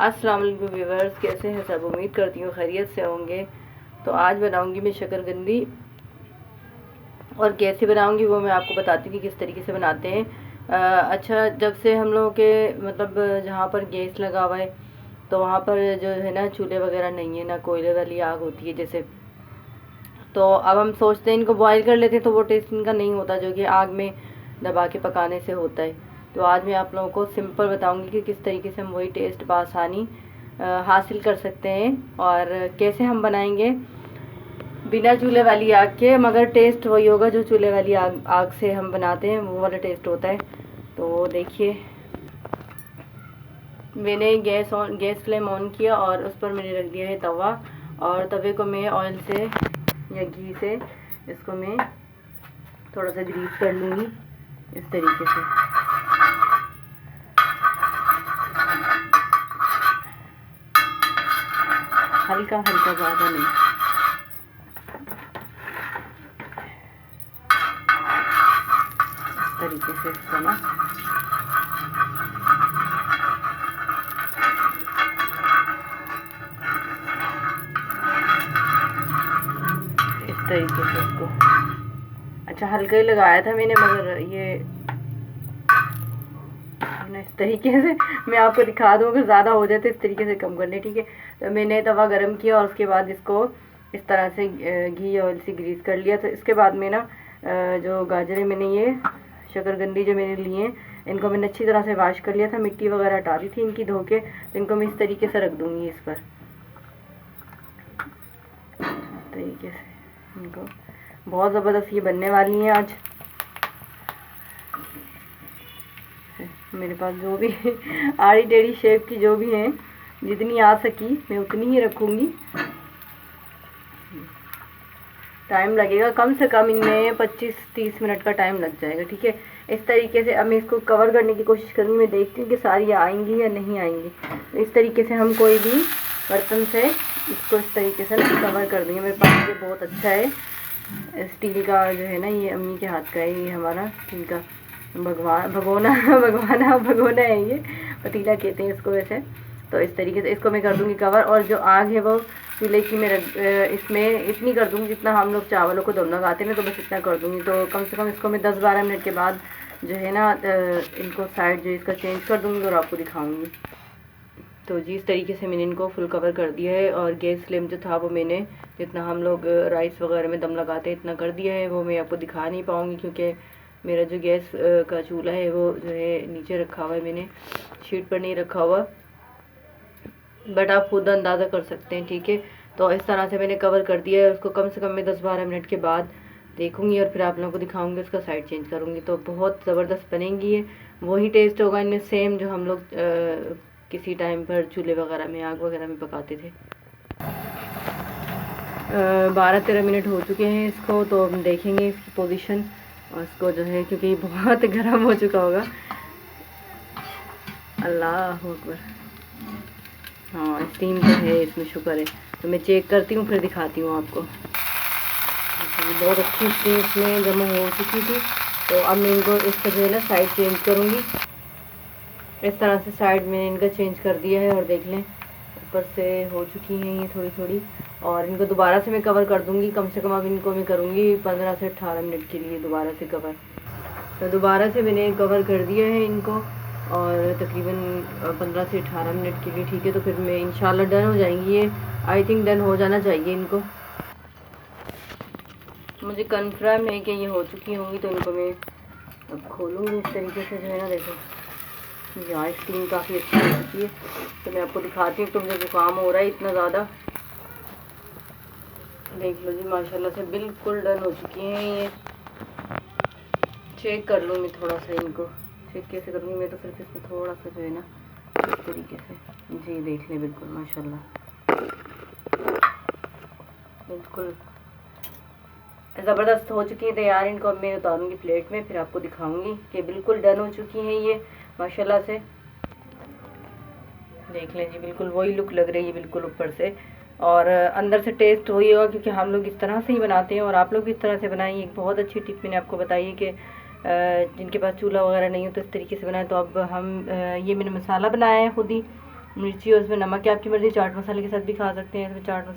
अस्सलाम वालेकुम व्यूवर्स, कैसे हैं सब? उम्मीद करती हूँ खैरियत से होंगे। तो आज बनाऊंगी मैं शकरकंदी, और कैसे बनाऊंगी वो मैं आपको बताती हूँ कि किस तरीके से बनाते हैं। अच्छा, जब से हम लोगों के मतलब जहाँ पर गैस लगा हुआ है तो वहाँ पर जो है ना चूल्हे वगैरह नहीं है, ना कोयले वाली आग होती है जैसे। तो अब हम सोचते हैं इनको बॉईल कर लेते हैं तो वो टेस्ट इनका नहीं होता जो कि आग में दबा के पकाने से होता है। तो आज मैं आप लोगों को सिंपल बताऊंगी कि किस तरीके से हम वही टेस्ट बआसानी हासिल कर सकते हैं, और कैसे हम बनाएंगे बिना चूल्हे वाली आग के, मगर टेस्ट वही होगा जो चूल्हे वाली आग से हम बनाते हैं, वो वाला टेस्ट होता है। तो देखिए, मैंने गैस फ्लेम ऑन किया और उस पर मैंने रख दिया है तवा, और तवे को मैं ऑयल से या घी से इसको मैं थोड़ा सा ग्रीस कर लूँगी इस तरीके से। हल्का हल्का, ज़्यादा नहीं। इस तरीके से इसको ना इस तरीके से इसको, अच्छा हल्का ही लगाया था मैंने, मगर ये इस तरीके से मैं आपको दिखा दूँ, अगर ज़्यादा हो जाए तो इस तरीके से कम करने, ठीक है। तो मैंने तवा गरम किया और उसके बाद इसको इस तरह से घी ऑयल से ग्रीस कर लिया। तो इसके बाद में ना जो गाजरें मैंने ये शकरकंदी जो मैंने लिए हैं, इनको मैंने अच्छी तरह से वॉश कर लिया था, मिट्टी वगैरह हटा दी थी इनकी धो के। तो इनको मैं इस तरीके से रख दूँगी इस पर, इस तरीके से। इनको बहुत ज़बरदस्त ये बनने वाली हैं आज। मेरे पास जो भी आड़ी टेढ़ी शेप की जो भी हैं, जितनी आ सकी मैं उतनी ही रखूँगी। टाइम लगेगा कम से कम, इनमें 25-30 मिनट का टाइम लग जाएगा, ठीक है। इस तरीके से अब मैं इसको कवर करने की कोशिश करूँगी, मैं देखती हूँ कि सारी आएंगी या नहीं आएंगी। तो इस तरीके से हम कोई भी बर्तन से इसको इस तरीके से ना कवर कर देंगे। मेरे पास ये बहुत अच्छा है स्टील का जो है ना, ये अम्मी के हाथ का है, ये हमारा स्टील का भगोना भगोना है, ये पतीला कहते हैं इसको वैसे। तो इस तरीके से इसको मैं कर दूँगी कवर, और जो आग है वो चूल्हे की मैं इसमें इतनी कर दूँगी जितना हम लोग चावलों को दम लगाते हैं ना, तो बस इतना कर दूँगी। तो कम से कम इसको मैं 10-12 मिनट के बाद जो है ना इनको साइड जो इसका चेंज कर दूँगी और आपको दिखाऊँगी। तो जी, इस तरीके से मैंने इनको फुल कवर कर दिया है, और गैस फ्लेम जो था वो मैंने जितना हम लोग राइस वगैरह में दम लगाते हैं इतना कर दिया है। वो मैं आपको दिखा नहीं पाऊँगी क्योंकि मेरा जो गैस का चूल्हा है वो जो है नीचे रखा हुआ है, मैंने शीट पर नहीं रखा हुआ, बट आप खुद अंदाज़ा कर सकते हैं, ठीक है। तो इस तरह से मैंने कवर कर दिया है उसको। कम से कम मैं 10-12 मिनट के बाद देखूँगी और फिर आप लोगों को दिखाऊँगी, उसका साइड चेंज करूँगी। तो बहुत ज़बरदस्त बनेंगी ये, वही टेस्ट होगा इनमें सेम जो हम लोग किसी टाइम पर चूल्हे वगैरह में आग वगैरह में पकाते थे। 12-13 मिनट हो चुके हैं इसको, तो हम देखेंगे इसकी पोजीशन, और इसको जो है क्योंकि बहुत गर्म हो चुका होगा। अल्लाह अकबर, हाँ स्टीम तो है इसमें, शुक्र है। तो मैं चेक करती हूँ फिर दिखाती हूँ आपको। बहुत अच्छी स्टीम इसमें जमा हो चुकी थी। तो अब मैं इनको इसका जो है ना साइड चेंज करूँगी। इस तरह से साइड में इनका चेंज कर दिया है, और देख लें ऊपर से हो चुकी हैं ये थोड़ी थोड़ी, और इनको दोबारा से मैं कवर कर दूँगी। कम से कम अब इनको मैं करूँगी 15 से 18 मिनट के लिए दोबारा से कवर। तो दोबारा से मैंने कवर कर दिया है इनको, और तकरीबन 15 से 18 मिनट के लिए, ठीक है। तो फिर मैं इंशाल्लाह डन हो जाएंगी ये, आई थिंक डन हो जाना चाहिए इनको। मुझे कन्फर्म है कि ये हो चुकी होंगी। तो इनको मैं अब खोलूँगी इस तरीके से, जो है ना देखो यहाँ स्टीम काफ़ी अच्छी हो चुकी है। तो मैं आपको दिखाती हूँ। तो मुझे ज़ुकाम हो रहा है इतना ज़्यादा, देख लो जी माशाल्लाह से बिल्कुल डन हो चुकी हैं ये। चेक कर लूँ मैं थोड़ा सा इनको, चेक कैसे करूँगी मैं, तो सिर्फ इसमें थोड़ा सा जो है ना इस तरीके से, जी देख लें बिल्कुल माशाल्लाह बिल्कुल ज़बरदस्त हो चुकी है तैयार। इनको अब मैं उतारूँगी प्लेट में, फिर आपको दिखाऊँगी कि बिल्कुल डन हो चुकी हैं ये माशाल्लाह से। देख लें जी, बिल्कुल वही लुक लग रही है बिल्कुल ऊपर से, और अंदर से टेस्ट वही होगा क्योंकि हम लोग इस तरह से ही बनाते हैं, और आप लोग भी इस तरह से बनाइए। एक बहुत अच्छी टिप मैंने आपको बताई है कि जिनके पास चूल्हा वगैरह नहीं हो तो इस तरीके से बनाएं। तो अब हम ये मैंने मसाला बनाया है खुद ही, मिर्ची और उसमें नमक है आपकी मर्ज़ी। चाट मसाले के साथ भी खा सकते हैं, इसमें चाट मसाला